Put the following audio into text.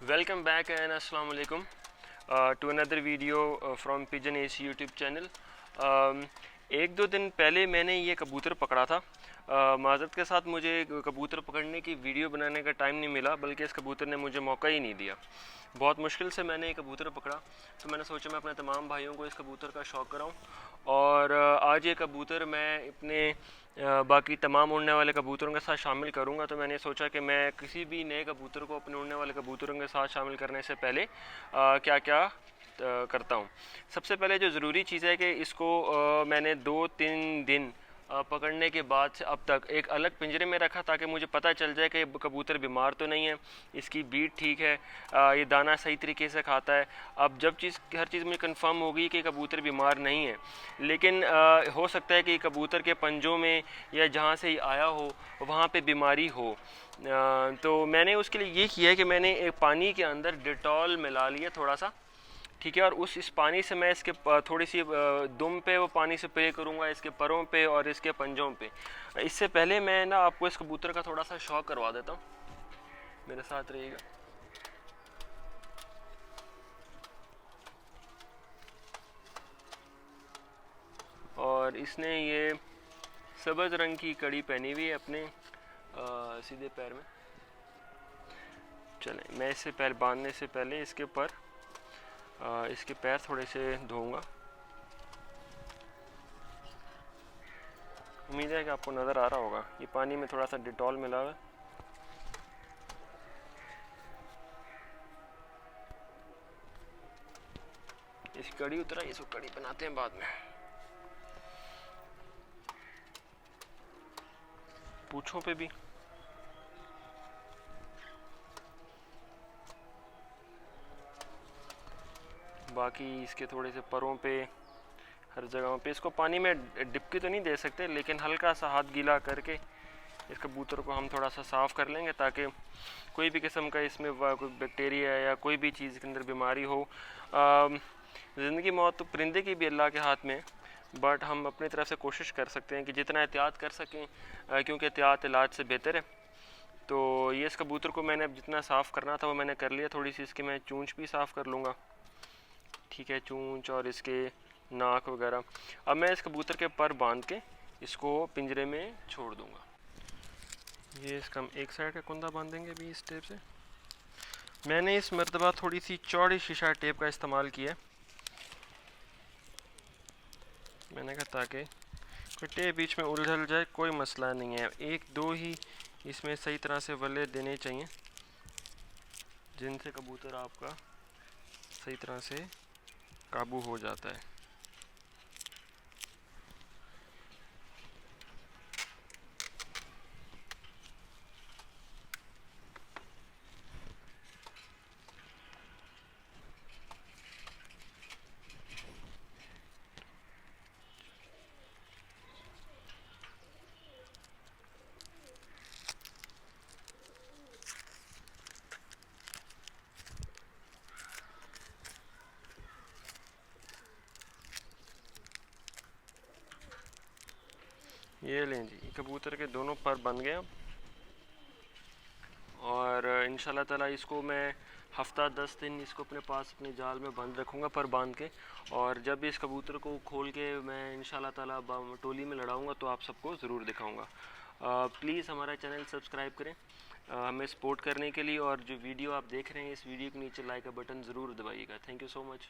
Welcome back and Assalamu alaikum to another video from Pigeon Ace YouTube channel. एक दो दिन पहले मैंने ये कबूतर पकड़ा था। माज़रत के साथ मुझे कबूतर पकड़ने की वीडियो बनाने का टाइम नहीं मिला, बल्कि इस कबूतर ने मुझे मौका ही नहीं दिया। बहुत मुश्किल से मैंने ये कबूतर पकड़ा, तो मैंने सोचा मैं अपने तमाम भाइयों को इस कबूतर का शौक़ कराऊं। और आज ये कबूतर मैं अपने बाकी तमाम उड़ने वाले कबूतरों के साथ शामिल करूंगा। तो मैंने सोचा कि मैं किसी भी नए कबूतर को अपने उड़ने वाले कबूतरों के साथ शामिल करने से पहले क्या क्या करता हूँ। सबसे पहले जो ज़रूरी चीज़ है कि इसको मैंने 2-3 दिन पकड़ने के बाद से अब तक एक अलग पिंजरे में रखा, ताकि मुझे पता चल जाए कि कबूतर बीमार तो नहीं है, इसकी बीट ठीक है, ये दाना सही तरीके से खाता है। अब जब हर चीज़ मुझे कंफर्म होगी कि कबूतर बीमार नहीं है, लेकिन हो सकता है कि कबूतर के पंजों में या जहाँ से ही आया हो वहाँ पे बीमारी हो। तो मैंने उसके लिए ये किया है कि मैंने एक पानी के अंदर डिटॉल मिला लिया थोड़ा सा, ठीक है। और इस पानी से मैं इसके थोड़ी सी दुम पे वो पानी से स्प्रे करूँगा, इसके परों पे और इसके पंजों पे। इससे पहले मैं ना आपको इस कबूतर का थोड़ा सा शौक करवा देता हूँ, मेरे साथ रहिएगा। और इसने ये सब्ज़ रंग की कड़ी पहनी हुई है अपने सीधे पैर में। चलें, मैं इससे पैर बांधने से पहले इसके ऊपर इसके पैर थोड़े से धोऊंगा। उम्मीद है कि आपको नज़र आ रहा होगा, ये पानी में थोड़ा सा डिटॉल मिला हुआ है। इस कड़ी उतरा, इसको कड़ी बनाते हैं बाद में। पूंछों पे भी बाकी इसके थोड़े से परों पे, हर जगहों पे। इसको पानी में डिपकी तो नहीं दे सकते, लेकिन हल्का सा हाथ गीला करके इस कबूतर को हम थोड़ा सा साफ़ कर लेंगे, ताकि कोई भी किस्म का इसमें कोई बैक्टीरिया या कोई भी चीज़ के अंदर बीमारी हो। ज़िंदगी मौत तो परिंदे की भी अल्लाह के हाथ में, बट हम अपनी तरफ से कोशिश कर सकते हैं कि जितना एहतियात कर सकें, क्योंकि एहतियात इलाज से बेहतर है। तो ये इस कबूतर को मैंने अब जितना साफ़ करना था वो मैंने कर लिया। थोड़ी सी इसकी मैं चूंच भी साफ़ कर लूँगा, ठीक है, चूंच और इसके नाक वगैरह। अब मैं इस कबूतर के पर बांध के इसको पिंजरे में छोड़ दूँगा। ये इसका हम एक साइड का कुंदा बांधेंगे भी इस टेप से। मैंने इस मरतबा थोड़ी सी चौड़ी शीशा टेप का इस्तेमाल किया है। मैंने कहा ताकि कोई टेप बीच में उलझल जाए, कोई मसला नहीं है। एक दो ही इसमें सही तरह से वल्ले देने चाहिए, जिनसे कबूतर आपका सही तरह से काबू हो जाता है। ये लें जी, कबूतर के दोनों पर बन गए। और इंशाल्लाह ताला इसको मैं हफ़्ता 10 दिन इसको अपने पास अपने जाल में बंद रखूँगा, पर बांध के। और जब इस कबूतर को खोल के मैं इंशाल्लाह ताला टोली में लड़ाऊँगा तो आप सबको ज़रूर दिखाऊँगा। प्लीज़ हमारा चैनल सब्सक्राइब करें हमें सपोर्ट करने के लिए। और जो वीडियो आप देख रहे हैं, इस वीडियो के नीचे लाइक का बटन ज़रूर दबाइएगा। Thank you so much.